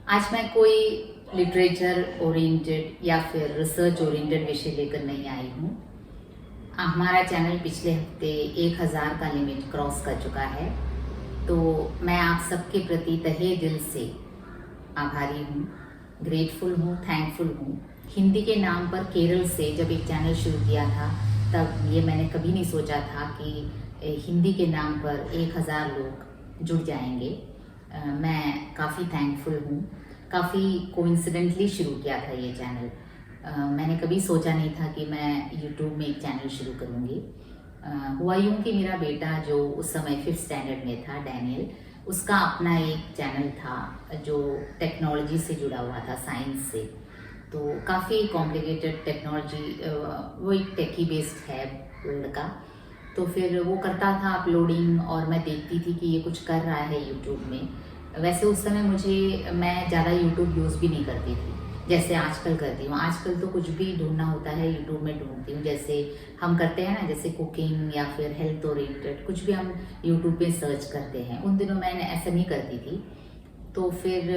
आज मैं कोई लिटरेचर ओरिएंटेड या फिर रिसर्च ओरिएंटेड विषय लेकर नहीं आई हूँ। हमारा चैनल पिछले हफ्ते 1000 का लिमिट क्रॉस कर चुका है, तो मैं आप सबके प्रति तहे दिल से आभारी हूँ, ग्रेटफुल हूँ, थैंकफुल हूँ। हिंदी के नाम पर केरल से जब एक चैनल शुरू किया था, तब ये मैंने कभी नहीं सोचा था कि हिंदी के नाम पर 1000 लोग जुड़ जाएंगे। मैं काफ़ी थैंकफुल हूँ। काफ़ी कोइंसिडेंटली शुरू किया था ये चैनल। मैंने कभी सोचा नहीं था कि मैं यूट्यूब में एक चैनल शुरू करूँगी। हुआ यूँ कि मेरा बेटा जो उस समय 5th स्टैंडर्ड में था, डैनियल, उसका अपना एक चैनल था जो टेक्नोलॉजी से जुड़ा हुआ था, साइंस से। तो काफ़ी कॉम्प्लिकेटेड टेक्नोलॉजी, वो एक टेकी बेस्ड है लड़का। तो फिर वो करता था अपलोडिंग और मैं देखती थी कि ये कुछ कर रहा है यूट्यूब में। वैसे उस समय मैं ज़्यादा यूट्यूब यूज़ भी नहीं करती थी जैसे आजकल करती हूँ। आजकल तो कुछ भी ढूंढना होता है यूट्यूब में ढूंढती हूँ, जैसे हम करते हैं ना, जैसे कुकिंग या फिर हेल्थ ओरिएंटेड कुछ भी हम यूट्यूब पे सर्च करते हैं। उन दिनों मैंने ऐसा नहीं करती थी। तो फिर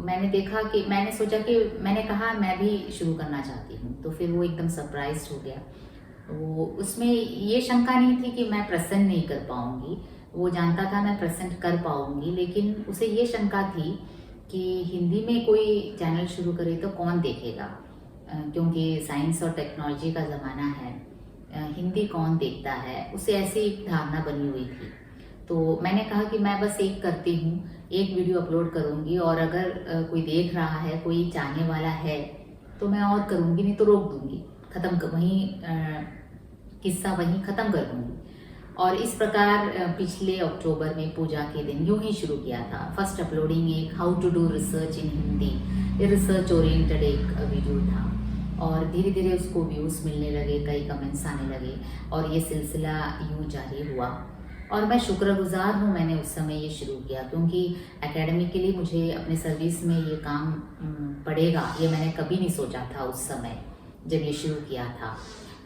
मैंने सोचा कि मैंने कहा मैं भी शुरू करना चाहती हूँ। तो फिर वो एकदम सरप्राइज हो गया। वो उसमें ये शंका नहीं थी कि मैं प्रेजेंट नहीं कर पाऊंगी, वो जानता था मैं प्रेजेंट कर पाऊंगी, लेकिन उसे ये शंका थी कि हिंदी में कोई चैनल शुरू करे तो कौन देखेगा, क्योंकि साइंस और टेक्नोलॉजी का ज़माना है। हिंदी कौन देखता है, उसे ऐसी एक धारणा बनी हुई थी। तो मैंने कहा कि मैं बस एक करती हूँ, एक वीडियो अपलोड करूँगी और अगर कोई देख रहा है, कोई चाहने वाला है तो मैं और करूँगी, नहीं तो रोक दूँगी, किस्सा वहीं ख़त्म कर दूँगी। और इस प्रकार पिछले अक्टूबर में पूजा के दिन यूं ही शुरू किया था। फर्स्ट अपलोडिंग एक how to do research in Hindi, ये रिसर्च ओरिएंटेड एक वीडियो था और धीरे धीरे उसको व्यूज़ मिलने लगे, कई कमेंट्स आने लगे और ये सिलसिला यूं जारी हुआ। और मैं शुक्रगुजार हूँ मैंने उस समय ये शुरू किया, क्योंकि एकेडमिकली मुझे अपने सर्विस में ये काम पड़ेगा, ये मैंने कभी नहीं सोचा था उस समय जब ये शुरू किया था।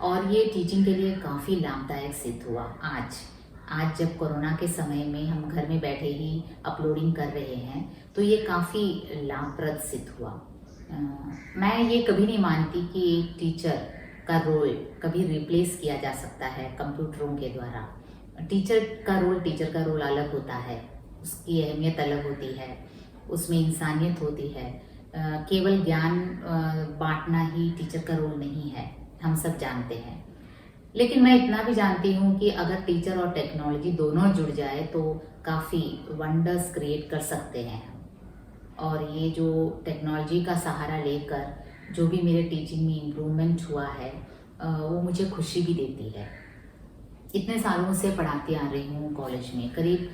और ये टीचिंग के लिए काफ़ी लाभदायक सिद्ध हुआ। आज जब कोरोना के समय में हम घर में बैठे ही अपलोडिंग कर रहे हैं, तो ये काफ़ी लाभप्रद सिद्ध हुआ। मैं ये कभी नहीं मानती कि एक टीचर का रोल कभी रिप्लेस किया जा सकता है कंप्यूटरों के द्वारा। टीचर का रोल अलग होता है, उसकी अहमियत अलग होती है, उसमें इंसानियत होती है। केवल ज्ञान बांटना ही टीचर का रोल नहीं है, हम सब जानते हैं। लेकिन मैं इतना भी जानती हूँ कि अगर टीचर और टेक्नोलॉजी दोनों जुड़ जाए तो काफ़ी वंडर्स क्रिएट कर सकते हैं। और ये जो टेक्नोलॉजी का सहारा लेकर जो भी मेरे टीचिंग में इम्प्रूवमेंट हुआ है, वो मुझे खुशी भी देती है। इतने सालों से पढ़ाती आ रही हूँ कॉलेज में, करीब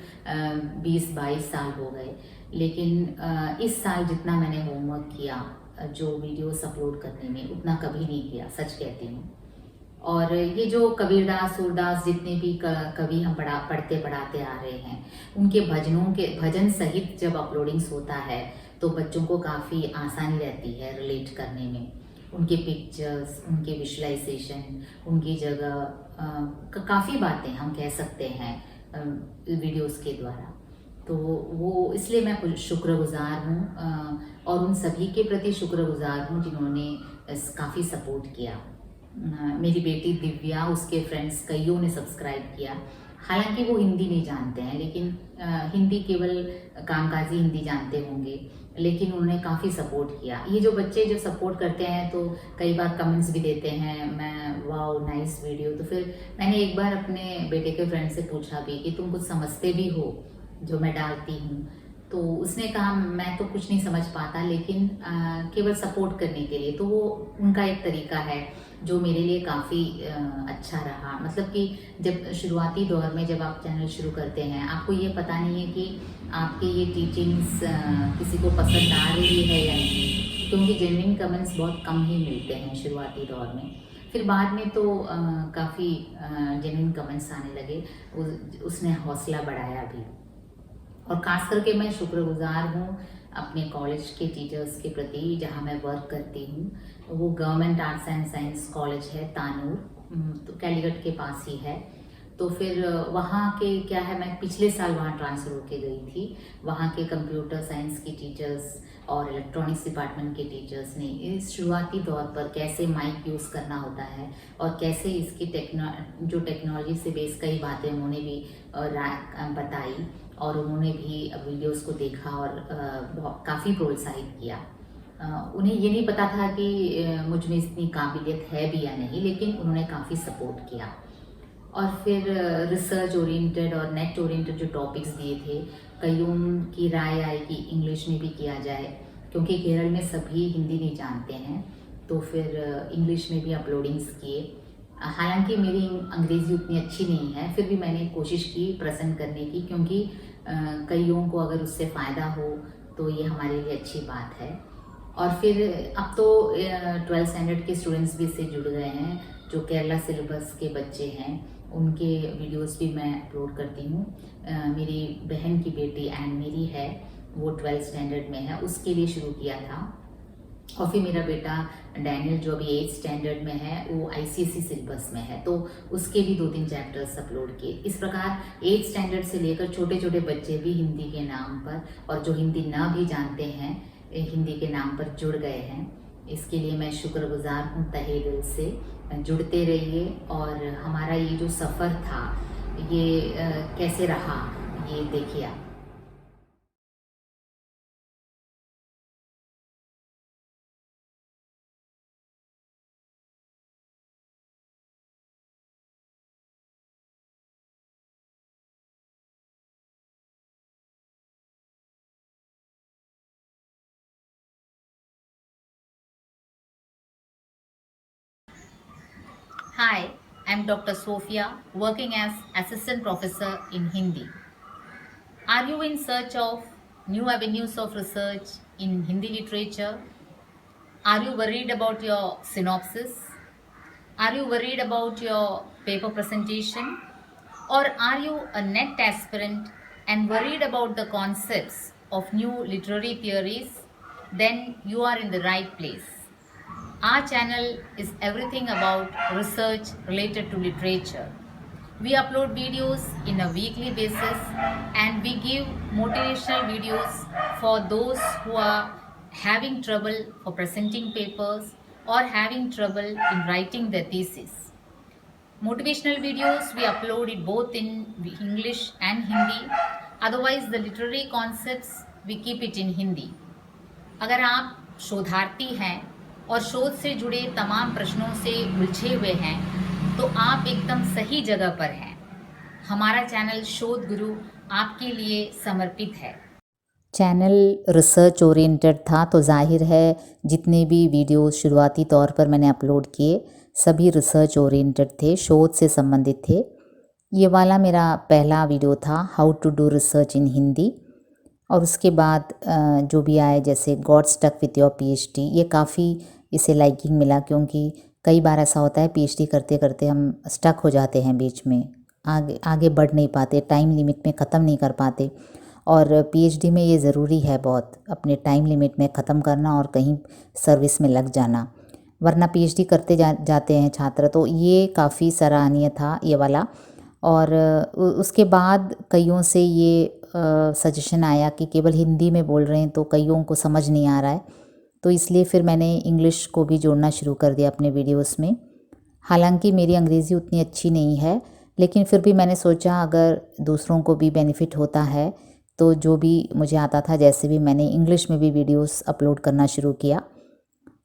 20-22 साल हो गए, लेकिन इस साल जितना मैंने होमवर्क किया जो वीडियोस अपलोड करने में, उतना कभी नहीं किया, सच कहती हूँ। और ये जो कबीरदास, सूरदास, जितने भी कवि हम पढ़ाते आ रहे हैं, उनके भजन सहित जब अपलोडिंग्स होता है तो बच्चों को काफ़ी आसानी रहती है रिलेट करने में। उनके पिक्चर्स, उनके विजुअलाइजेशन, उनकी जगह काफ़ी बातें हम कह सकते हैं वीडियोस के द्वारा। तो वो इसलिए मैं शुक्रगुजार हूँ और उन सभी के प्रति शुक्रगुजार हूँ जिन्होंने काफ़ी सपोर्ट किया। मेरी बेटी दिव्या, उसके फ्रेंड्स कईयों ने सब्सक्राइब किया। हालांकि वो हिंदी नहीं जानते हैं, लेकिन हिंदी केवल कामकाजी हिंदी जानते होंगे, लेकिन उन्होंने काफ़ी सपोर्ट किया। ये जो बच्चे जो सपोर्ट करते हैं तो कई बार कमेंट्स भी देते हैं, मैं वाओ नाइस वीडियो। तो फिर मैंने एक बार अपने बेटे के फ्रेंड से पूछा भी कि तुम कुछ समझते भी हो जो मैं डालती हूँ? तो उसने कहा मैं तो कुछ नहीं समझ पाता, लेकिन केवल सपोर्ट करने के लिए। तो वो उनका एक तरीका है जो मेरे लिए काफ़ी अच्छा रहा। मतलब कि जब शुरुआती दौर में जब आप चैनल शुरू करते हैं, आपको ये पता नहीं है कि आपकी ये टीचिंग्स किसी को पसंद आ रही है या नहीं, क्योंकि जेन्युइन कमेंट्स बहुत कम ही मिलते हैं शुरुआती दौर में। फिर बाद में तो काफ़ी जेन्युइन कमेंट्स आने लगे, उसने हौसला बढ़ाया भी। और ख़ास करके मैं शुक्रगुजार हूँ अपने कॉलेज के टीचर्स के प्रति जहाँ मैं वर्क करती हूँ। वो government arts and science college है तानूर, तो कैलीकट के पास ही है। तो फिर वहाँ के क्या है, मैं पिछले साल वहाँ ट्रांसफ़र होके गई थी। वहाँ के कंप्यूटर साइंस की टीचर्स और इलेक्ट्रॉनिक्स डिपार्टमेंट के टीचर्स ने इस शुरुआती दौर पर कैसे माइक यूज़ करना होता है और कैसे इसकी जो टेक्नोलॉजी से बेस कई बातें उन्होंने भी बताई और उन्होंने भी वीडियोस को देखा और काफ़ी प्रोत्साहित किया। उन्हें ये नहीं पता था कि मुझ में इतनी काबिलियत है भी या नहीं, लेकिन उन्होंने काफ़ी सपोर्ट किया। और फिर रिसर्च ओरिएंटेड और नेट ओरिएंटेड जो टॉपिक्स दिए थे, कईयों की राय आई कि इंग्लिश में भी किया जाए, क्योंकि केरल में सभी हिंदी नहीं जानते हैं, तो फिर इंग्लिश में भी अपलोडिंग्स किए। हालांकि मेरी अंग्रेज़ी उतनी अच्छी नहीं है, फिर भी मैंने कोशिश की प्रेजेंट करने की, क्योंकि कईयों को अगर उससे फ़ायदा हो तो ये हमारे लिए अच्छी बात है। और फिर अब तो 12th स्टैंडर्ड के स्टूडेंट्स भी इससे जुड़ गए हैं, जो केरला सिलेबस के बच्चे हैं, उनके वीडियोस भी मैं अपलोड करती हूँ। मेरी बहन की बेटी एंड मेरी है, वो 12th स्टैंडर्ड में है, उसके लिए शुरू किया था। और फिर मेरा बेटा डैनियल जो अभी 8th स्टैंडर्ड में है, वो ICSE सिलेबस में है, तो उसके भी 2-3 चैप्टर्स अपलोड किए। इस प्रकार 8th स्टैंडर्ड से लेकर छोटे छोटे बच्चे भी हिंदी के नाम पर, और जो हिंदी ना भी जानते हैं, हिंदी के नाम पर जुड़ गए हैं। इसके लिए मैं शुक्रगुजार हूँ तहे दिल से। जुड़ते रहिए, और हमारा ये जो सफ़र था ये कैसे रहा ये देखिए आप। Hi, I'm Dr. Sophia, working as Assistant Professor in Hindi. Are you in search of new avenues of research in Hindi literature? Are you worried about your synopsis? Are you worried about your paper presentation? Or are you a NET aspirant and worried about the concepts of new literary theories? Then you are in the right place. Our channel is everything about research related to literature. We upload videos in a weekly basis, and we give motivational videos for those who are having trouble for presenting papers or having trouble in writing their thesis. Motivational videos we upload it both in English and Hindi. Otherwise the literary concepts we keep it in Hindi. अगर आप शोधार्थी हैं और शोध से जुड़े तमाम प्रश्नों से उलझे हुए हैं, तो आप एकदम सही जगह पर हैं। हमारा चैनल शोध गुरु आपके लिए समर्पित है। चैनल रिसर्च ओरिएंटेड था, तो जाहिर है जितने भी वीडियो शुरुआती तौर पर मैंने अपलोड किए सभी रिसर्च ओरिएंटेड थे, शोध से संबंधित थे। ये वाला मेरा पहला वीडियो था, how to do research in Hindi. और उसके बाद जो भी आए, जैसे got stuck with your PhD, ये काफ़ी इसे लाइकिंग मिला, क्योंकि कई बार ऐसा होता है PhD करते करते हम स्टक हो जाते हैं, बीच में आगे बढ़ नहीं पाते, टाइम लिमिट में ख़त्म नहीं कर पाते। और PhD में ये ज़रूरी है बहुत, अपने टाइम लिमिट में ख़त्म करना और कहीं सर्विस में लग जाना, वरना PhD करते जाते हैं छात्र। तो ये काफ़ी सराहनीय था ये वाला। और उसके बाद कईयों से ये सजेशन आया कि केवल हिंदी में बोल रहे हैं तो कईयों को समझ नहीं आ रहा है, तो इसलिए फिर मैंने इंग्लिश को भी जोड़ना शुरू कर दिया अपने वीडियोस में। हालांकि मेरी अंग्रेज़ी उतनी अच्छी नहीं है, लेकिन फिर भी मैंने सोचा अगर दूसरों को भी बेनिफिट होता है तो जो भी मुझे आता था, जैसे भी मैंने इंग्लिश में भी वीडियोस अपलोड करना शुरू किया।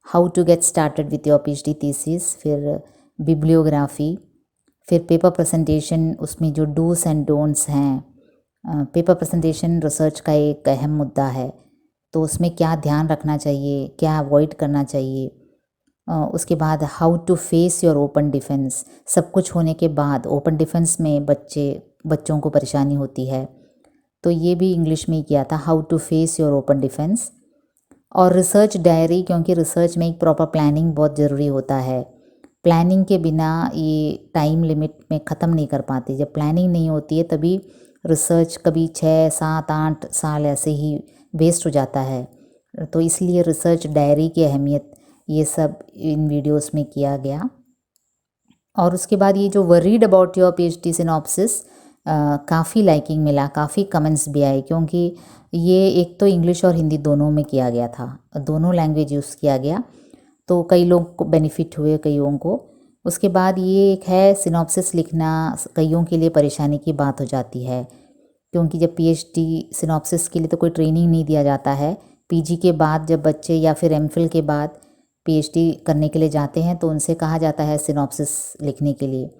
How to get started with your PhD thesis, फिर बिब्लियोग्राफी, फिर पेपर प्रेजेंटेशन, उसमें जो डूस एंड डोंट्स हैं। पेपर प्रेजेंटेशन रिसर्च का एक अहम मुद्दा है, तो उसमें क्या ध्यान रखना चाहिए, क्या अवॉइड करना चाहिए। उसके बाद how to face your open defence, सब कुछ होने के बाद ओपन डिफेंस में बच्चों को परेशानी होती है, तो ये भी इंग्लिश में ही किया था, how to face your open defence. और रिसर्च डायरी, क्योंकि रिसर्च में एक प्रॉपर प्लानिंग बहुत ज़रूरी होता है। प्लानिंग के बिना ये टाइम लिमिट में ख़त्म नहीं कर पाते। जब प्लानिंग नहीं होती है तभी रिसर्च कभी 6, 7, 8 साल ऐसे ही वेस्ट हो जाता है। तो इसलिए रिसर्च डायरी की अहमियत ये सब इन वीडियोस में किया गया। और उसके बाद ये जो worried about your PhD synopsis, काफ़ी लाइकिंग मिला, काफ़ी कमेंट्स भी आए, क्योंकि ये एक तो इंग्लिश और हिंदी दोनों में किया गया था, दोनों लैंग्वेज यूज़ किया गया, तो कई लोग को बेनिफिट हुए, कईयों को। उसके बाद ये एक है सिनॉप्सिस लिखना कईयों के लिए परेशानी की बात हो जाती है, क्योंकि जब पीएचडी सिनॉप्सिस के लिए तो कोई ट्रेनिंग नहीं दिया जाता है। पीजी के बाद जब बच्चे या फिर एमफिल के बाद पीएचडी करने के लिए जाते हैं तो उनसे कहा जाता है सिनॉप्सिस लिखने के लिए।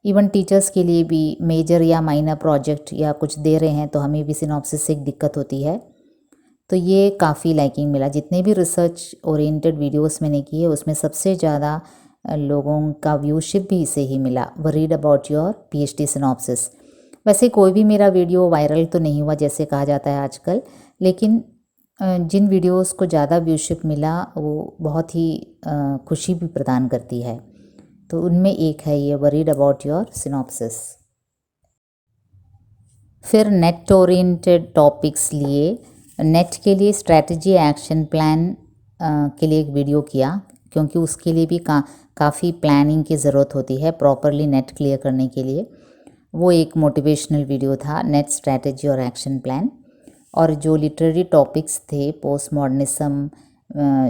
इवन टीचर्स के लिए भी मेजर या माइनर प्रोजेक्ट या कुछ दे रहे हैं तो हमें भी सिनॉप्सिस से एक दिक्कत होती है। तो ये काफ़ी लाइकिंग मिला। जितने भी रिसर्च ओरिएंटेड वीडियोस मैंने किए उसमें सबसे ज़्यादा लोगों का व्यूशिप भी इसे ही मिला, worried about your PhD synopsis. वैसे कोई भी मेरा वीडियो वायरल तो नहीं हुआ जैसे कहा जाता है आजकल, लेकिन जिन वीडियोस को ज़्यादा व्यूशिप मिला वो बहुत ही खुशी भी प्रदान करती है। तो उनमें एक है ये वरीड अबाउट योर सिनॉप्सिस। फिर नेट ओरिएंटेड टॉपिक्स लिए, नेट के लिए स्ट्रैटेजी एक्शन प्लान के लिए एक वीडियो किया, क्योंकि उसके लिए भी काफ़ी प्लानिंग की ज़रूरत होती है प्रॉपरली नेट क्लियर करने के लिए। वो एक मोटिवेशनल वीडियो था, नेट स्ट्रैटेजी और एक्शन प्लान। और जो लिटरेरी टॉपिक्स थे, पोस्ट मॉडर्निज्म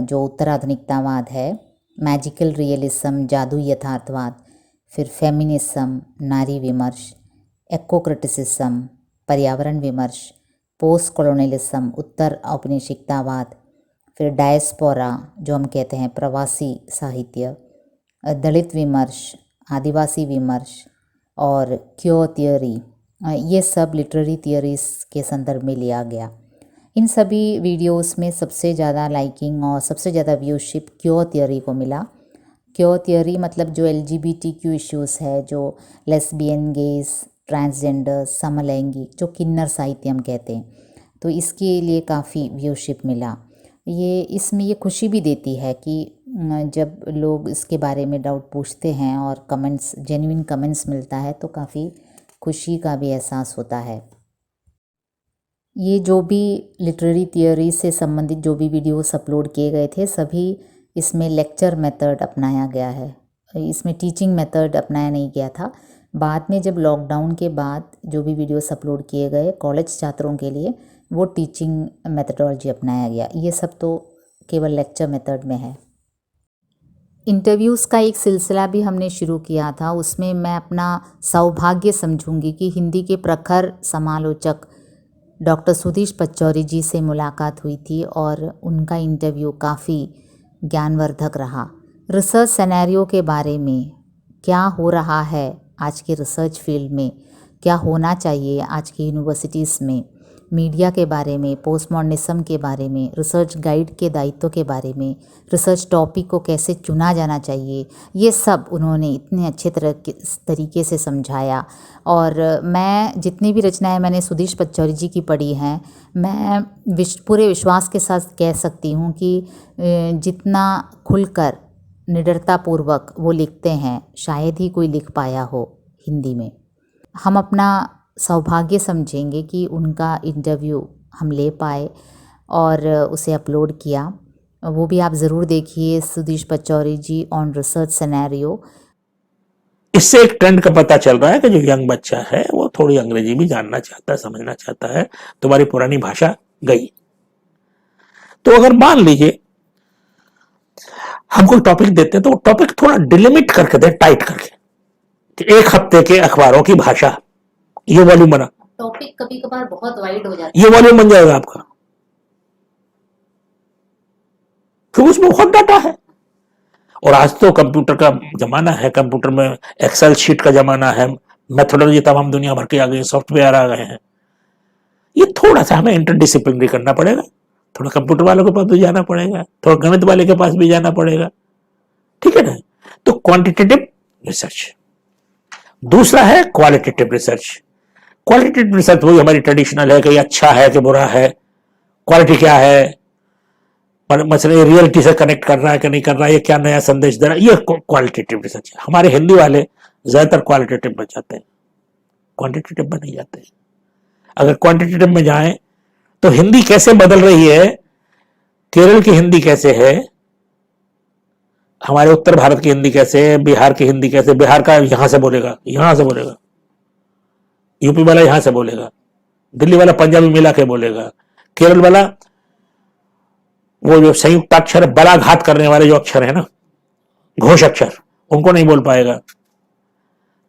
जो उत्तराधुनिकतावाद है, मैजिकल रियलिज्म जादू यथार्थवाद, फिर फेमिनिज्म नारी विमर्श, एको क्रिटिसिज्म पर्यावरण विमर्श, पोस्ट कॉलोनियलिज्म उत्तर औपनिवेशिकतावाद, फिर डायस्पोरा जो हम कहते हैं प्रवासी साहित्य, दलित विमर्श, आदिवासी विमर्श और क्योर थियोरी, ये सब लिटरेरी थियोरीज के संदर्भ में लिया गया। इन सभी वीडियोस में सबसे ज़्यादा लाइकिंग और सबसे ज़्यादा व्यूशिप क्योर थियोरी को मिला। क्योर थियोरी मतलब जो LGBTQ इश्यूज़ है, जो लेस्बियन, गेज, ट्रांसजेंडर, समलैंगिक, जो किन्नर साहित्य हम कहते हैं, तो इसके लिए काफ़ी व्यूशिप मिला। ये इसमें ये खुशी भी देती है कि जब लोग इसके बारे में डाउट पूछते हैं और कमेंट्स, जेन्युइन कमेंट्स मिलता है तो काफ़ी खुशी का भी एहसास होता है। ये जो भी लिटरेरी थियोरी से संबंधित जो भी वीडियोस अपलोड किए गए थे, सभी इसमें लेक्चर मेथड अपनाया गया है, इसमें टीचिंग मेथड अपनाया नहीं गया था। बाद में जब लॉकडाउन के बाद जो भी वीडियोस अपलोड किए गए कॉलेज छात्रों के लिए, वो टीचिंग मेथडोलॉजी अपनाया गया। ये सब तो केवल लेक्चर मेथड में है। इंटरव्यूज़ का एक सिलसिला भी हमने शुरू किया था, उसमें मैं अपना सौभाग्य समझूंगी कि हिंदी के प्रखर समालोचक डॉक्टर सुधीश पचौरी जी से मुलाकात हुई थी और उनका इंटरव्यू काफ़ी ज्ञानवर्धक रहा। रिसर्च सिनेरियो के बारे में, क्या हो रहा है आज के रिसर्च फील्ड में, क्या होना चाहिए आज की यूनिवर्सिटीज़ में, मीडिया के बारे में, पोस्ट मॉडर्निज्म के बारे में, रिसर्च गाइड के दायित्व के बारे में, रिसर्च टॉपिक को कैसे चुना जाना चाहिए, ये सब उन्होंने इतने अच्छे तरीके से समझाया। और मैं जितनी भी रचनाएं मैंने सुधीश पचौरी जी की पढ़ी हैं, मैं पूरे विश्वास के साथ कह सकती हूँ कि जितना खुलकर निडरतापूर्वक वो लिखते हैं शायद ही कोई लिख पाया हो हिंदी में। हम अपना सौभाग्य समझेंगे कि उनका इंटरव्यू हम ले पाए और उसे अपलोड किया। वो भी आप ज़रूर देखिए, सुधीश पचौरी जी ऑन रिसर्च सिनेरियो। इससे एक ट्रेंड का पता चल रहा है कि जो यंग बच्चा है वो थोड़ी अंग्रेजी भी जानना चाहता है, समझना चाहता है। तुम्हारी पुरानी भाषा गई। तो अगर मान लीजिए हम कोई टॉपिक देते हैं तो वो टॉपिक थोड़ा डिलिमिट करके दे, टाइट करके, कि एक हफ्ते के अखबारों की भाषा, ये वॉल्यूम बना। टॉपिक कभी कभार बहुत वाइड हो जाता है, ये वॉल्यूम बन जाएगा आपका, क्योंकि उसमें बहुत डाटा है। और आज तो कंप्यूटर का जमाना है, कंप्यूटर में एक्सेल शीट का जमाना है, मेथोडोलॉजी तमाम दुनिया भर की आ गई, सॉफ्टवेयर आ गए हैं। ये थोड़ा सा हमें इंटरडिसिप्लिनरी करना पड़ेगा, थोड़ा कंप्यूटर वालों के पास भी जाना पड़ेगा, थोड़ा गणित वाले के पास भी जाना पड़ेगा, ठीक है ना। तो क्वांटिटेटिव रिसर्च। दूसरा है क्वालिटेटिव रिसर्च। क्वालिटेटिव रिसर्च वही हमारी ट्रेडिशनल है कि अच्छा है कि बुरा है, क्वालिटी क्या है, मसले रियलिटी से कनेक्ट कर रहा है कि नहीं कर रहा है, ये क्या नया संदेश दे रहा है, ये क्वालिटेटिव रिसर्च है। हमारे हिंदी वाले ज्यादातर क्वालिटेटिव में जाते हैं, क्वांटिटेटिव में नहीं जाते। अगर क्वांटिटेटिव में जाएं तो हिंदी कैसे बदल रही है, केरल की हिंदी कैसे है, हमारे उत्तर भारत की हिंदी कैसे है, बिहार की हिंदी कैसे, बिहार का यहां से बोलेगा, यहां से बोलेगा, यूपी वाला यहां से बोलेगा, दिल्ली वाला पंजाबी मिला के बोलेगा, केरल वाला वो जो संयुक्ताक्षर बलाघात करने वाले जो अक्षर है ना, घोष अक्षर, उनको नहीं बोल पाएगा।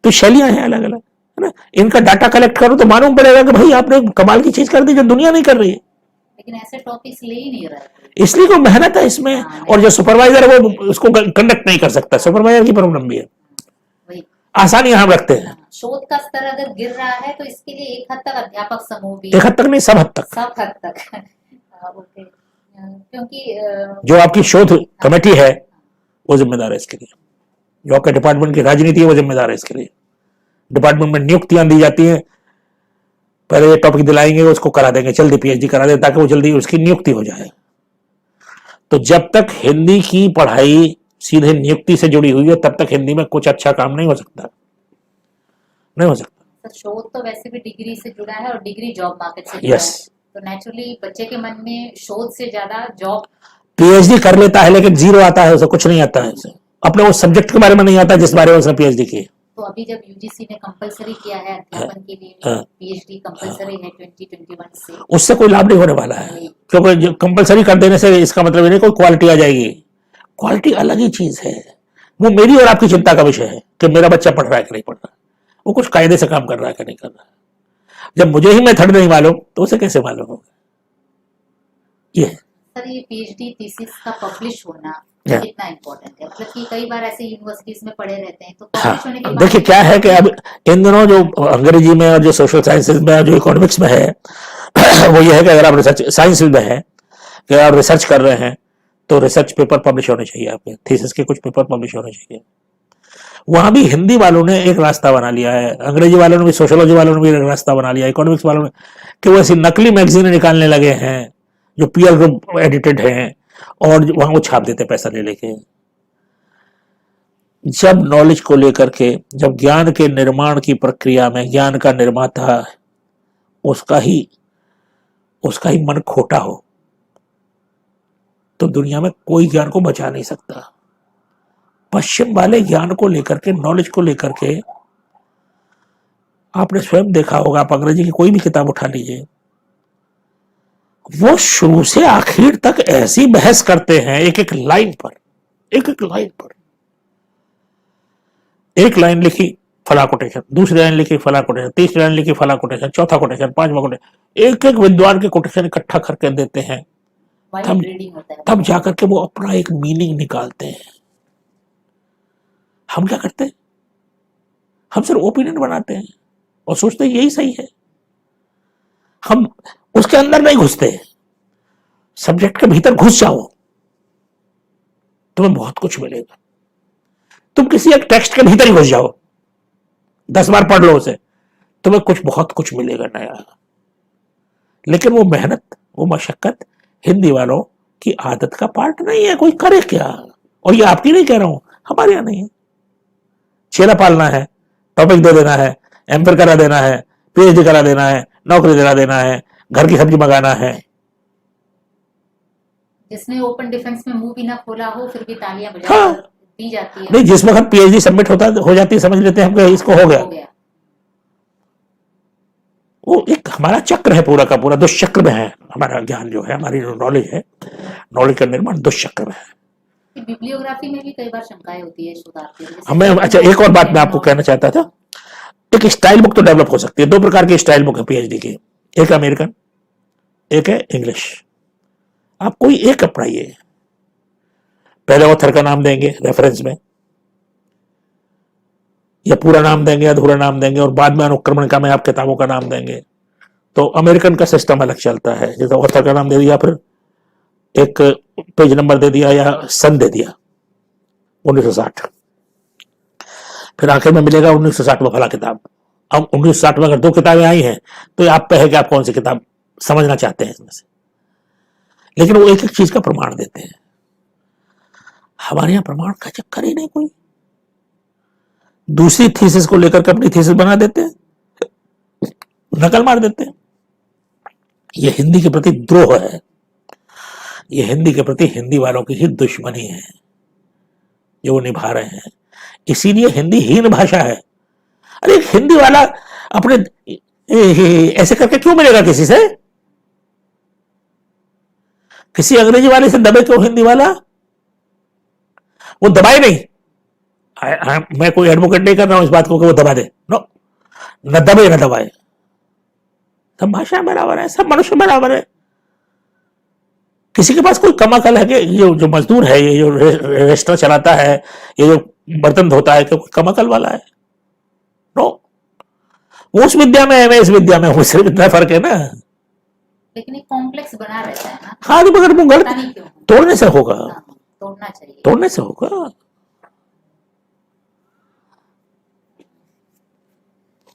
तो शैलियां हैं अलग अलग, है ना। इनका डाटा कलेक्ट करो तो मालूम पड़ेगा कि भाई आपने कमाल की चीज कर दी जो दुनिया नहीं कर रही है। लेकिन ऐसे टॉपिक्स ले ही नहीं रहा है। इसलिए कोई मेहनत है इसमें। और जो सुपरवाइजर है वो उसको कंडक्ट नहीं कर सकता, सुपरवाइजर की प्रॉब्लम भी है। वही आसानी हम रखते हैं, शोध का स्तर अगर गिर रहा है तो इसके लिए एक हद तक अध्यापक समूह भी, एक हद तक नहीं सब हद तक, सब हद तक ओके, क्योंकि जो आपकी शोध कमेटी है वो जिम्मेदार है इसके लिए, जो आपके डिपार्टमेंट की राजनीति है वो जिम्मेदार है इसके लिए। डिपार्टमेंट में नियुक्तियां दी जाती हैं, पहले ये टॉपिक दिलाएंगे उसको करा देंगे, जल्दी पीएचडी करा दें ताकि वो जल्दी उसकी नियुक्ति हो जाए। तो जब तक हिंदी की पढ़ाई सीधे नियुक्ति से जुड़ी हुई है तब तक हिंदी में कुछ अच्छा काम नहीं हो सकता, नहीं हो सकता। शोध तो वैसे भी डिग्री से जुड़ा है और डिग्री जॉब मार्केट से जुड़ा यस, है, तो नेचुरली बच्चे के मन में शोध से ज्यादा जॉब। पीएचडी कर लेता है लेकिन जीरो आता है, उसे कुछ नहीं आता है, उसे अपने उस सब्जेक्ट के बारे में नहीं आता जिस बारे में उसने पीएचडी की। तो अभी जब यूजीसी ने कंपलसरी किया है अध्यापन के लिए पीएचडी कंपलसरी है 2021 से, उससे कोई लाभ नहीं होने वाला है, क्योंकि कंपलसरी कर देने से इसका मतलब नहीं कोई क्वालिटी आ जाएगी। क्वालिटी अलग ही चीज है, वो मेरी और आपकी चिंता का विषय है कि मेरा बच्चा पढ़ रहा है कि नहीं पढ़ रहा, वो कुछ कायदे से काम कर रहा है कि नहीं कर रहा। जब मुझे ही मेथड नहीं मालूम तो उसे कैसे मालूम होगा। ये सर ये पीएचडी थीसिस का पब्लिश होना कितना इम्पोर्टेंट है, मतलब कि कई बार ऐसे यूनिवर्सिटीज में पढ़े रहते हैं तो पब्लिश होने के बाद देखिए क्या है कि अब इन दिनों जो अंग्रेजी में और जो सोशल साइंसेज में और जो इकोनॉमिक्स में है वो ये है कि अगर आप रिसर्च साइंस में है कि आप रिसर्च कर रहे हैं तो रिसर्च पेपर पब्लिश होने चाहिए, आपके थीसिस के कुछ पेपर पब्लिश होने चाहिए। वहां भी हिंदी वालों ने एक रास्ता बना लिया है, अंग्रेजी वालों ने भी, सोशियोलॉजी वालों ने भी एक रास्ता बना लिया, इकोनॉमिक्स वालों ने, कि वो ऐसी नकली मैगजीन निकालने लगे हैं जो पीयर ग्रुप एडिटेड हैं और वहां वो छाप देते पैसा ले लेके। जब नॉलेज को लेकर के, जब ज्ञान के निर्माण की प्रक्रिया में ज्ञान का निर्माता उसका ही मन खोटा हो तो दुनिया में कोई ज्ञान को बचा नहीं सकता। पश्चिम वाले ज्ञान को लेकर के, नॉलेज को लेकर के, आपने स्वयं देखा होगा, आप अंग्रेजी की कोई भी किताब उठा लीजिए, वो शुरू से आखिर तक ऐसी बहस करते हैं एक एक लाइन पर, एक एक लाइन पर। एक लाइन लिखी फला कोटेशन, दूसरी लाइन लिखी फला कोटेशन, तीसरी लाइन लिखी फला कोटेशन, चौथा कोटेशन, पांचवा कोटेशन, एक एक विद्वान के कोटेशन इकट्ठा करके देते हैं, तब जाकर के वो अपना एक मीनिंग निकालते हैं। हम क्या करते हैं, हम सिर्फ ओपिनियन बनाते हैं और सोचते हैं यही सही है। हम उसके अंदर नहीं घुसते, सब्जेक्ट के भीतर घुस जाओ तुम्हें बहुत कुछ मिलेगा। तुम किसी एक टेक्स्ट के भीतर ही घुस जाओ, 10 बार पढ़ लो उसे, तुम्हें बहुत कुछ मिलेगा नया। लेकिन वो मेहनत, वो मशक्कत हिंदी वालों की आदत का पार्ट नहीं है, कोई करे क्या। और ये आपकी नहीं कह रहा हूं, हमारे यहां नहीं है। चेला पालना है, टॉपिक दे देना है, एमफिल करा देना है, पीएचडी करा देना है, नौकरी दिला देना है, घर की सब्जी मंगाना है। जिसने ओपन डिफेंस में मुंह भी ना खोला हो फिर भी तालियां बजा दी जाती है। नहीं, जिस वक्त पीएचडी सबमिट हो जाती है समझ लेते हैं हम इसको हो गया। वो एक हमारा चक्र है, पूरा का पूरा दुष्चक्र में है हमारा ज्ञान जो है, हमारी नॉलेज है, नॉलेज का निर्माण दुष्चक्र में है। बिब्लियोग्राफी में भी कई बार शंकाएं होती है शोधार्थियों को। हमें अच्छा एक और बात मैं आपको कहना चाहता था, एक स्टाइल बुक तो डेवलप हो सकती है। 2 प्रकार की स्टाइल बुक है पीएचडी की, एक अमेरिकन, एक है इंग्लिश। आप कोई एक अपनाइए, पहले ऑथर का नाम देंगे रेफरेंस में, या पूरा नाम देंगे, अधूरा नाम देंगे, और बाद में अनुक्रमणिका में आप किताबों का नाम देंगे। तो अमेरिकन का सिस्टम अलग चलता है, जैसे ऑथर का नाम दे दिया, फिर एक पेज नंबर दे दिया या सन दे दिया 1960, फिर आखिर में मिलेगा 1960 में फला किताब। अब 1960 में अगर 2 किताबें आई हैं तो आप पे है कि आप कौन सी किताब समझना चाहते हैं इसमें से, लेकिन वो एक एक चीज का प्रमाण देते हैं। हमारे यहां प्रमाण का चक्कर ही नहीं कोई, दूसरी थीसिस को लेकर के अपनी थीसिस बना देते हैं, नकल मार देते हैं। ये हिंदी के प्रति द्रोह है, ये हिंदी के प्रति हिंदी वालों की ही दुश्मनी है जो वो निभा रहे हैं। इसीलिए हिंदी हीन भाषा है। अरे एक हिंदी वाला अपने ऐसे करके क्यों मिलेगा किसी से? किसी अंग्रेजी वाले से दबे क्यों हिंदी वाला? वो दबाए नहीं। मैं कोई एडवोकेट नहीं कर रहा हूं इस बात को कि वो दबा दे, नो, न दबे न दबाए। सब भाषाएं बराबर है, सब मनुष्य बराबर है। किसी के पास कोई कम अकल है कि ये जो मजदूर है, ये जो रेस्टोरेंट चलाता है, ये जो बर्तन धोता है, कि कोई कम अकल वाला है? नो। वो उस विद्या में है, मैं इस विद्या में हूं, सिर्फ इतना फर्क है ना। लेकिन एक कॉम्प्लेक्स बना रहता है ना, हाँ, तो मगर वो पता गलत नहीं क्यों। तोड़ने से होगा, हाँ, तोड़ना चाहिए। तोड़ने से होगा।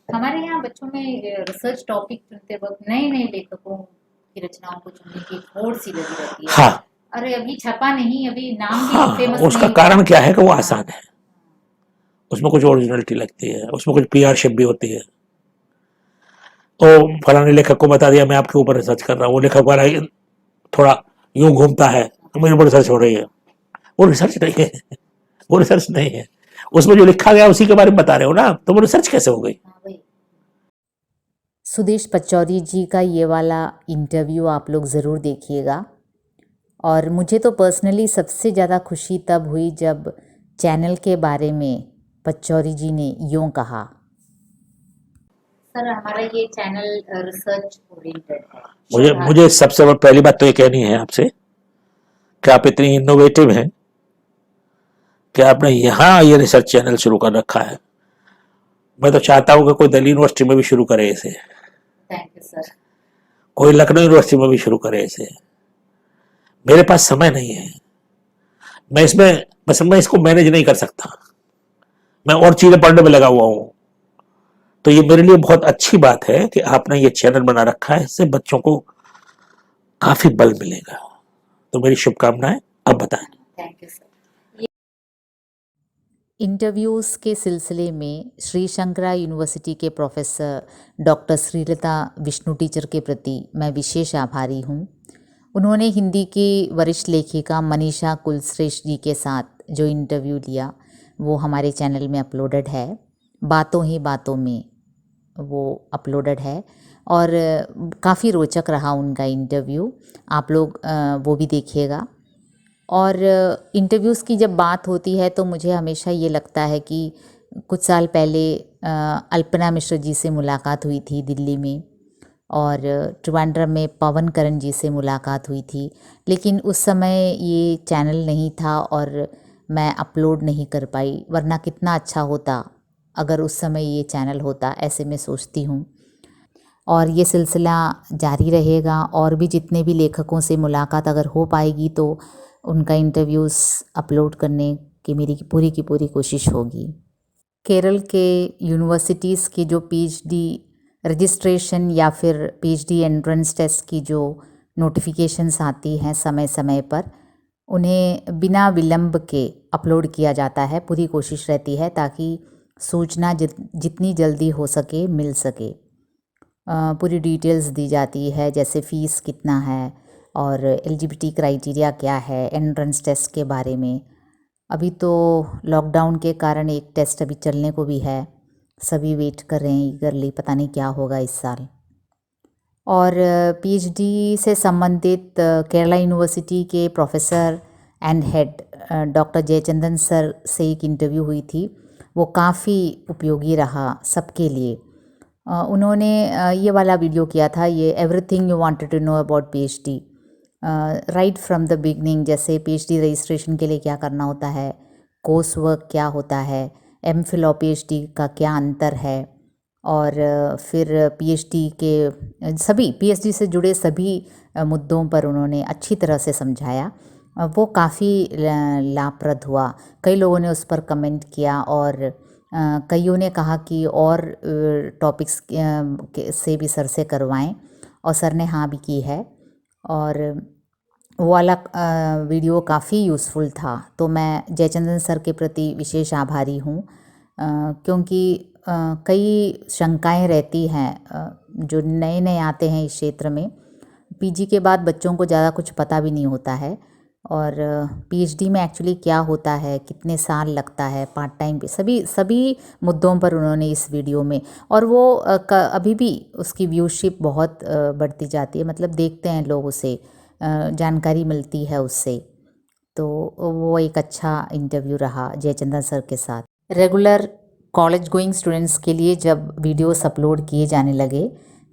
हमारे यहाँ बच्चों में रिसर्च टॉपिक चुनते वक्त नए नए लेखकों की रचनाओं को चुनने की एक होड़ सी लगी रहती है। हाँ अरे अभी छपा नहीं, अभी नाम भी हाँ, फेमस उसका नहीं कारण हुआ। क्या है कि वो हाँ, आसान है, उसमें कुछ ओरिजिनलिटी लगती है, उसमें कुछ पीआरशिप भी होती है। ओ, फलाने लेखक को बता दिया मैं आपके ऊपर रिसर्च कर रहा हूँ, वो लेखक वाला थोड़ा यूं घूमता है तो मेरे ऊपर रिसर्च हो रही है। वो रिसर्च नहीं है, वो रिसर्च नहीं है। उसमें जो लिखा गया उसी के बारे में बता रहे हो ना, तो वो रिसर्च कैसे हो गई? हाँ भाई। सुदेश पचौरी जी का ये वाला इंटरव्यू आप लोग ज़रूर देखिएगा। और मुझे तो पर्सनली सबसे ज़्यादा खुशी तब हुई जब चैनल के बारे में पचौरी जी ने यूँ कहा। सर हमारा ये चैनल रिसर्च ओरिएंटेड है। मुझे मुझे सबसे पहली बात तो ये कहनी है आपसे कि आप इतनी इनोवेटिव हैं कि आपने यहाँ ये रिसर्च चैनल शुरू कर रखा है। मैं तो चाहता हूँ कि कोई दिल्ली यूनिवर्सिटी में भी शुरू करे इसे, थैंक यू सर। कोई लखनऊ यूनिवर्सिटी में भी शुरू करे इसे। मेरे पास समय नहीं है, मैं इसमें बस मैं इसको मैनेज नहीं कर सकता, मैं और चीजें पढ़ने में लगा हुआ हूँ। तो ये मेरे लिए बहुत अच्छी बात है कि आपने ये चैनल बना रखा है, इससे बच्चों को काफी बल मिलेगा। तो मेरी शुभकामनाएं। अब बताएं। Thank you sir. इंटरव्यूज़ के सिलसिले में श्री शंकरा यूनिवर्सिटी के professor doctor Sreelatha Vishnu teacher के प्रति मैं विशेष आभारी हूँ। उन्होंने हिंदी की वरिष्ठ लेखिका मनीषा कुलश्रेष्ठ जी के साथ जो इंटरव्यू लिया वो हमारे चैनल में अपलोडेड है, बातों ही बातों में वो अपलोडेड है। और काफ़ी रोचक रहा उनका इंटरव्यू, आप लोग वो भी देखिएगा। और इंटरव्यूज़ की जब बात होती है तो मुझे हमेशा ये लगता है कि कुछ साल पहले अल्पना मिश्र जी से मुलाकात हुई थी दिल्ली में, और ट्रिवांड्रम में पवन करण जी से मुलाकात हुई थी, लेकिन उस समय ये चैनल नहीं था और मैं अपलोड नहीं कर पाई, वरना कितना अच्छा होता अगर उस समय ये चैनल होता, ऐसे मैं सोचती हूँ। और ये सिलसिला जारी रहेगा, और भी जितने भी लेखकों से मुलाकात अगर हो पाएगी तो उनका इंटरव्यूज़ अपलोड करने की मेरी पूरी की पूरी कोशिश होगी। केरल के यूनिवर्सिटीज़ की जो पीएचडी रजिस्ट्रेशन या फिर पीएचडी एंट्रेंस टेस्ट की जो नोटिफिकेशंस आती हैं समय समय पर, उन्हें बिना विलंब के अपलोड किया जाता है। पूरी कोशिश रहती है ताकि सूचना जितनी जल्दी हो सके मिल सके। पूरी डिटेल्स दी जाती है, जैसे फ़ीस कितना है और एलिजिबिलिटी क्राइटेरिया क्या है, एंट्रेंस टेस्ट के बारे में। अभी तो लॉकडाउन के कारण एक टेस्ट अभी चलने को भी है, सभी वेट कर रहे हैं ईगरली, पता नहीं क्या होगा इस साल। और पीएचडी से संबंधित केरला यूनिवर्सिटी के professor and head doctor Jayachandan sir से एक इंटरव्यू हुई थी, वो काफ़ी उपयोगी रहा सबके लिए। उन्होंने ये वाला वीडियो किया था, ये everything you wanted to know about PhD right from the beginning, जैसे पीएचडी रजिस्ट्रेशन के लिए क्या करना होता है, कोर्स वर्क क्या होता है, एमफिल और पीएचडी का क्या अंतर है, और फिर पीएचडी के सभी पीएचडी से जुड़े सभी मुद्दों पर उन्होंने अच्छी तरह से समझाया। वो काफ़ी लाभप्रद हुआ। कई लोगों ने उस पर कमेंट किया और कईयों ने कहा कि और टॉपिक्स से भी सर से करवाएं, और सर ने हाँ भी की है। और वो वाला वीडियो काफ़ी यूज़फुल था, तो मैं जयचंदन सर के प्रति विशेष आभारी हूँ, क्योंकि कई शंकाएं रहती हैं जो नए नए आते हैं इस क्षेत्र में। पीजी के बाद बच्चों को ज़्यादा कुछ पता भी नहीं होता है, और पीएचडी में एक्चुअली क्या होता है, कितने साल लगता है, पार्ट टाइम पे सभी मुद्दों पर उन्होंने इस वीडियो में, और वो अभी भी उसकी व्यूशिप बहुत बढ़ती जाती है, मतलब देखते हैं लोग उसे, जानकारी मिलती है उससे। तो वो एक अच्छा इंटरव्यू रहा जयचंद्रन सर के साथ। रेगुलर कॉलेज गोइंग स्टूडेंट्स के लिए जब वीडियोस अपलोड किए जाने लगे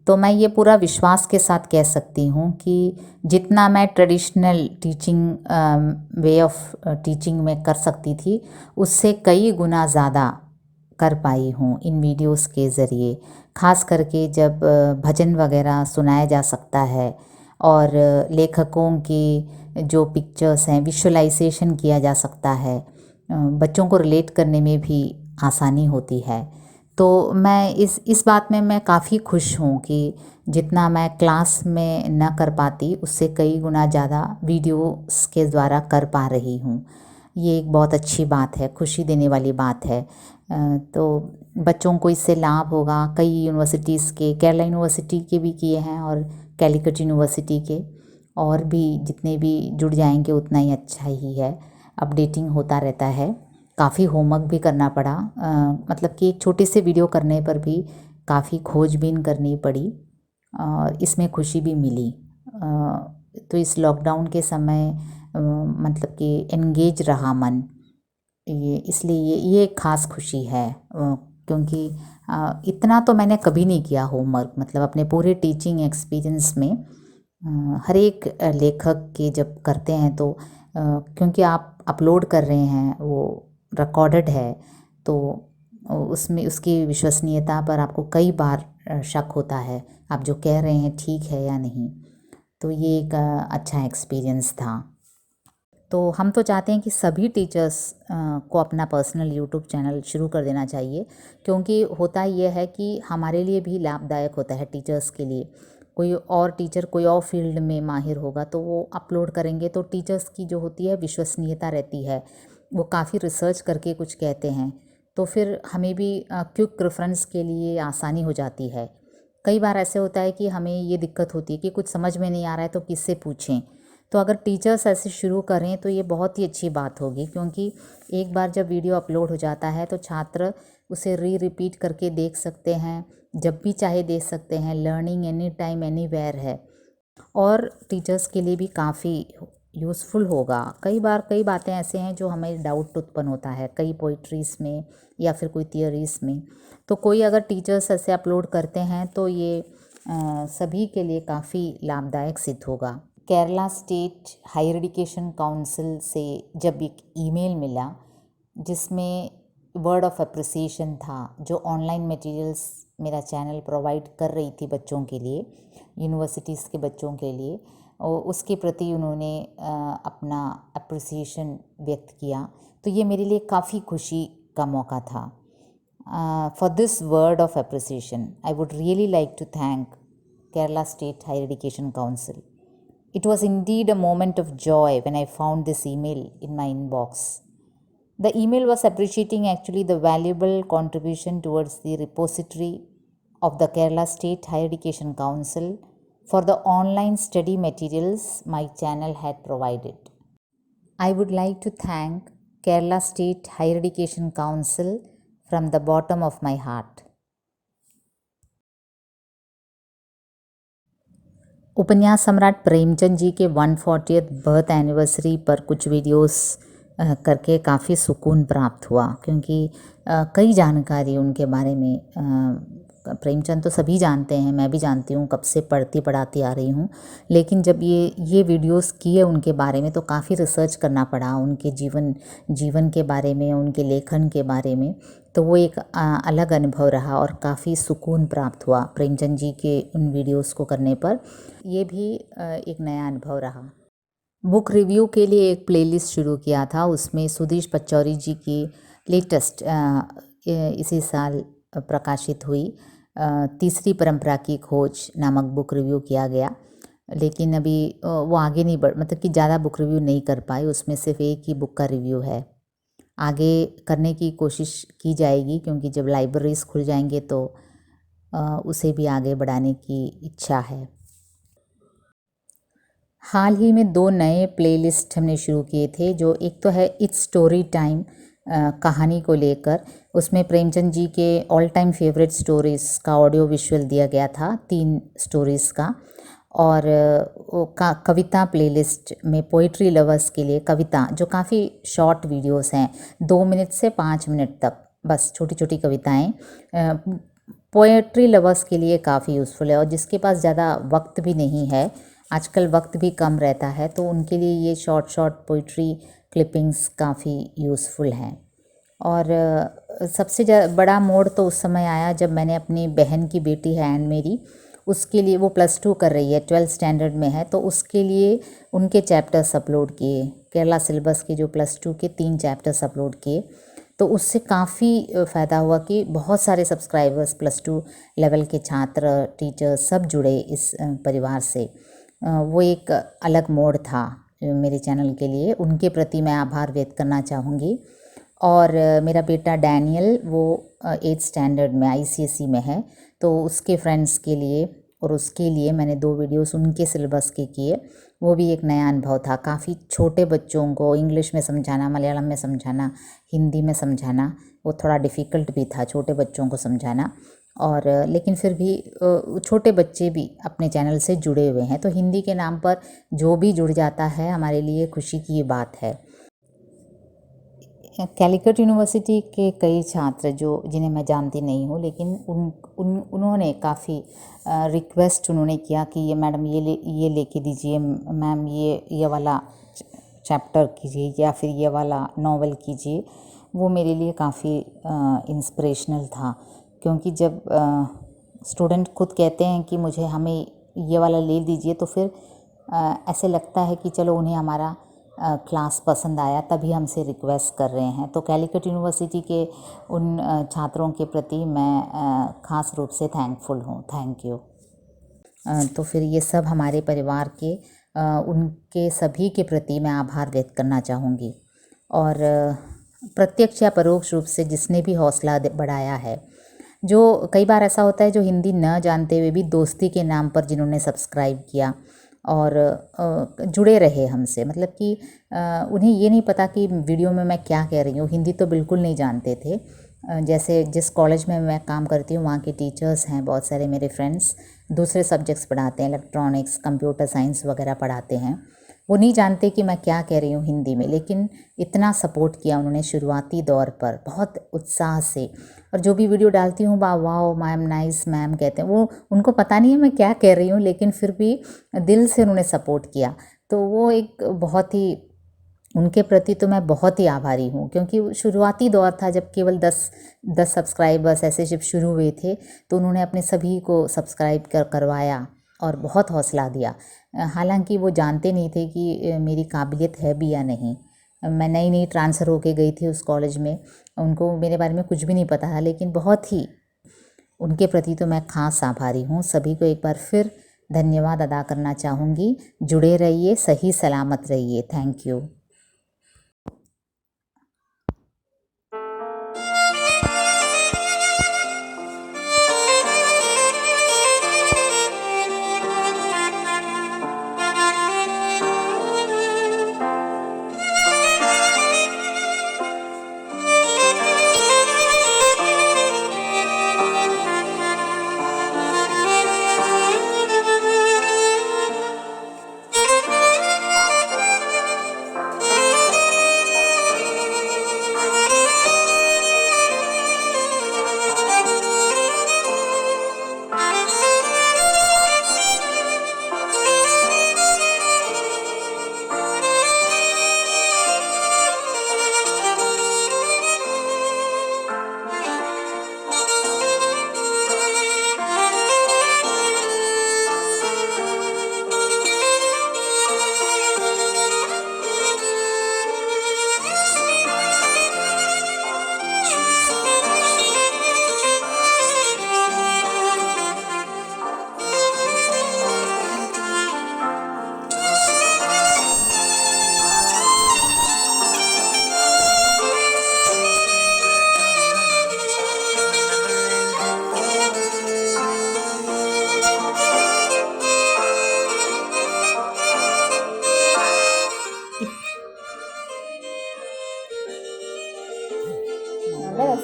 तो मैं ये पूरा विश्वास के साथ कह सकती हूँ कि जितना मैं traditional teaching way of teaching में कर सकती थी उससे कई गुना ज़्यादा कर पाई हूँ इन वीडियोस के ज़रिए। ख़ास करके जब भजन वगैरह सुनाया जा सकता है और लेखकों की जो पिक्चर्स हैं विजुअलाइजेशन किया जा सकता है, बच्चों को रिलेट करने में भी आसानी होती है। तो मैं इस बात में मैं काफ़ी खुश हूँ कि जितना मैं क्लास में न कर पाती उससे कई गुना ज़्यादा वीडियोस के द्वारा कर पा रही हूँ। ये एक बहुत अच्छी बात है, खुशी देने वाली बात है। तो बच्चों को इससे लाभ होगा। कई यूनिवर्सिटीज़ के, केरला यूनिवर्सिटी के भी किए हैं और कैलिकट यूनिवर्सिटी के, और भी जितने भी जुड़ जाएंगे उतना ही अच्छा ही है। अपडेटिंग होता रहता है। काफ़ी होमवर्क भी करना पड़ा, मतलब कि एक छोटे से वीडियो करने पर भी काफ़ी खोजबीन करनी पड़ी और इसमें खुशी भी मिली। तो इस लॉकडाउन के समय मतलब कि एंगेज रहा मन, ये इसलिए ये एक ख़ास खुशी है, क्योंकि इतना तो मैंने कभी नहीं किया होमवर्क, मतलब अपने पूरे टीचिंग एक्सपीरियंस में। हर एक लेखक के जब करते हैं तो क्योंकि आप अपलोड कर रहे हैं, वो रिकॉर्डेड है, तो उसमें उसकी विश्वसनीयता पर आपको कई बार शक होता है, आप जो कह रहे हैं ठीक है या नहीं। तो ये एक अच्छा एक्सपीरियंस था। तो हम तो चाहते हैं कि सभी टीचर्स को अपना पर्सनल यूट्यूब चैनल शुरू कर देना चाहिए, क्योंकि होता ये है कि हमारे लिए भी लाभदायक होता है टीचर्स के लिए। कोई और टीचर कोई और फील्ड में माहिर होगा तो वो अपलोड करेंगे, तो टीचर्स की जो होती है विश्वसनीयता रहती है, वो काफ़ी रिसर्च करके कुछ कहते हैं, तो फिर हमें भी क्विक रेफरेंस के लिए आसानी हो जाती है। कई बार ऐसे होता है कि हमें ये दिक्कत होती है कि कुछ समझ में नहीं आ रहा है तो किससे पूछें। तो अगर टीचर्स ऐसे शुरू करें तो ये बहुत ही अच्छी बात होगी, क्योंकि एक बार जब वीडियो अपलोड हो जाता है तो छात्र उसे रिपीट करके देख सकते हैं, जब भी चाहे देख सकते हैं। लर्निंग एनी टाइम एनीवेयर है और टीचर्स के लिए भी काफ़ी यूज़फुल होगा। कई बार कई बातें ऐसे हैं जो हमें डाउट उत्पन्न होता है, कई पोइट्रीज़ में या फिर कोई थियरीज़ में, तो कोई अगर टीचर्स ऐसे अपलोड करते हैं तो ये सभी के लिए काफ़ी लाभदायक सिद्ध होगा। Kerala state higher education council से जब एक ईमेल मिला जिसमें वर्ड ऑफ अप्रिसिएशन था, जो ऑनलाइन मटेरियल्स मेरा चैनल प्रोवाइड कर रही थी बच्चों के लिए, यूनिवर्सिटीज़ के बच्चों के लिए, और उसके प्रति उन्होंने अपना अप्रिसिएशन व्यक्त किया, तो ये मेरे लिए काफ़ी खुशी का मौका था। For this word of appreciation I would really like to thank Kerala State Higher Education Council. It was indeed a moment of joy when I found this email in my inbox. The email was appreciating actually the valuable contribution towards the repository of the Kerala State Higher Education Council for the online study materials my channel had provided. I would like to thank Kerala State Higher Education Council from the bottom of my heart. उपन्यास सम्राट प्रेमचंद जी के 140th birth anniversary पर कुछ videos करके काफ़ी सुकून प्राप्त हुआ, क्योंकि कई जानकारी उनके बारे में प्रेमचंद तो सभी जानते हैं, मैं भी जानती हूँ, कब से पढ़ाती आ रही हूँ, लेकिन जब ये वीडियोस किए उनके बारे में तो काफ़ी रिसर्च करना पड़ा उनके जीवन के बारे में, उनके लेखन के बारे में, तो वो एक अलग अनुभव रहा और काफ़ी सुकून प्राप्त हुआ प्रेमचंद जी के उन वीडियोस को करने पर। ये भी एक नया अनुभव रहा। बुक रिव्यू के लिए एक प्लेलिस्ट शुरू किया था, उसमें सुधीश पचौरी जी की लेटेस्ट इसी साल प्रकाशित हुई तीसरी परंपरा की खोज नामक बुक रिव्यू किया गया, लेकिन अभी वो आगे नहीं मतलब कि ज़्यादा बुक रिव्यू नहीं कर पाए, उसमें सिर्फ एक ही बुक का रिव्यू है। आगे करने की कोशिश की जाएगी, क्योंकि जब लाइब्रेरीज़ खुल जाएंगे तो उसे भी आगे बढ़ाने की इच्छा है। हाल ही में 2 नए प्लेलिस्ट हमने शुरू किए थे, जो एक तो है इट्स स्टोरी टाइम कहानी को लेकर। उसमें प्रेमचंद जी के ऑल टाइम फेवरेट स्टोरीज़ का ऑडियो विजुअल दिया गया था, 3 स्टोरीज़ का। और कविता प्लेलिस्ट में पोइट्री लवर्स के लिए कविता, जो काफ़ी शॉर्ट वीडियोस हैं, 2 मिनट से 5 मिनट तक, बस छोटी छोटी कविताएं पोएट्री लवर्स के लिए काफ़ी यूज़फुल है। और जिसके पास ज़्यादा वक्त भी नहीं है, आजकल वक्त भी कम रहता है, तो उनके लिए ये शॉर्ट शॉर्ट पोइट्री क्लिपिंग्स काफ़ी यूज़फुल हैं। और सबसे बड़ा मोड़ तो उस समय आया जब मैंने अपनी बहन की बेटी है एंड मेरी, उसके लिए, वो +2 कर रही है, 12th स्टैंडर्ड में है, तो उसके लिए उनके चैप्टर्स अपलोड किए, केरला सिलेबस के जो +2 के 3 चैप्टर्स अपलोड किए। तो उससे काफ़ी फ़ायदा हुआ कि बहुत सारे सब्सक्राइबर्स, +2 लेवल के छात्र, टीचर्स सब जुड़े इस परिवार से। वो एक अलग मोड़ था मेरे चैनल के लिए, उनके प्रति मैं आभार व्यक्त करना चाहूँगी। और मेरा बेटा डैनियल, वो 8th स्टैंडर्ड में ICSE में है, तो उसके फ्रेंड्स के लिए और उसके लिए मैंने 2 वीडियोस उनके सिलेबस के किए। वो भी एक नया अनुभव था, काफ़ी छोटे बच्चों को इंग्लिश में समझाना, मलयालम में समझाना, हिंदी में समझाना, वो थोड़ा डिफ़िकल्ट भी था छोटे बच्चों को समझाना। और लेकिन फिर भी छोटे बच्चे भी अपने चैनल से जुड़े हुए हैं, तो हिंदी के नाम पर जो भी जुड़ जाता है हमारे लिए खुशी की ये बात है। कैलिकट यूनिवर्सिटी के कई छात्र जिन्हें मैं जानती नहीं हूँ, लेकिन उन्होंने काफ़ी रिक्वेस्ट उन्होंने किया कि ये मैडम ये लेके दीजिए, मैम ये वाला चैप्टर कीजिए या फिर ये वाला नॉवल कीजिए। वो मेरे लिए काफ़ी इंस्पिरेशनल था, क्योंकि जब स्टूडेंट खुद कहते हैं कि हमें ये वाला ले दीजिए, तो फिर ऐसे लगता है कि चलो उन्हें हमारा क्लास पसंद आया, तभी हमसे रिक्वेस्ट कर रहे हैं। तो कैलिकट यूनिवर्सिटी के उन छात्रों के प्रति मैं ख़ास रूप से थैंकफुल हूँ। Thank you. तो फिर ये सब हमारे परिवार के उनके सभी के प्रति मैं आभार व्यक्त करना चाहूँगी। और प्रत्यक्ष या परोक्ष रूप से जिसने भी हौसला बढ़ाया है, जो कई बार ऐसा होता है जो हिंदी न जानते हुए भी दोस्ती के नाम पर जिन्होंने सब्सक्राइब किया और जुड़े रहे हमसे, मतलब कि उन्हें ये नहीं पता कि वीडियो में मैं क्या कह रही हूँ, हिंदी तो बिल्कुल नहीं जानते थे। जैसे जिस कॉलेज में मैं काम करती हूँ, वहाँ के टीचर्स हैं बहुत सारे मेरे फ्रेंड्स, दूसरे सब्जेक्ट्स पढ़ाते हैं, इलेक्ट्रॉनिक्स, कंप्यूटर साइंस वगैरह पढ़ाते हैं। वो नहीं जानते कि मैं क्या कह रही हूँ हिंदी में, लेकिन इतना सपोर्ट किया उन्होंने शुरुआती दौर पर बहुत उत्साह से। और जो भी वीडियो डालती हूँ, वाओ मैम, नाइस मैम कहते हैं, वो उनको पता नहीं है मैं क्या कह रही हूँ, लेकिन फिर भी दिल से उन्होंने सपोर्ट किया। तो वो एक बहुत ही, उनके प्रति तो मैं बहुत ही आभारी हूँ, क्योंकि शुरुआती दौर था जब केवल 10 सब्सक्राइबर्स ऐसे जब शुरू हुए थे, तो उन्होंने अपने सभी को सब्सक्राइब करवाया और बहुत हौसला दिया। हालांकि वो जानते नहीं थे कि मेरी काबिलियत है भी या नहीं। मैं नई नई ट्रांसफ़र होके गई थी उस कॉलेज में, उनको मेरे बारे में कुछ भी नहीं पता था, लेकिन बहुत ही उनके प्रति तो मैं ख़ास आभारी हूँ। सभी को एक बार फिर धन्यवाद अदा करना चाहूँगी। जुड़े रहिए, सही सलामत रहिए। Thank you.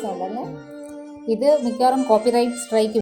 സെല്ലർ അല്ലേ ഇത് മിക്കവാറും കോപ്പിറൈറ്റ് സ്ട്രൈക്ക്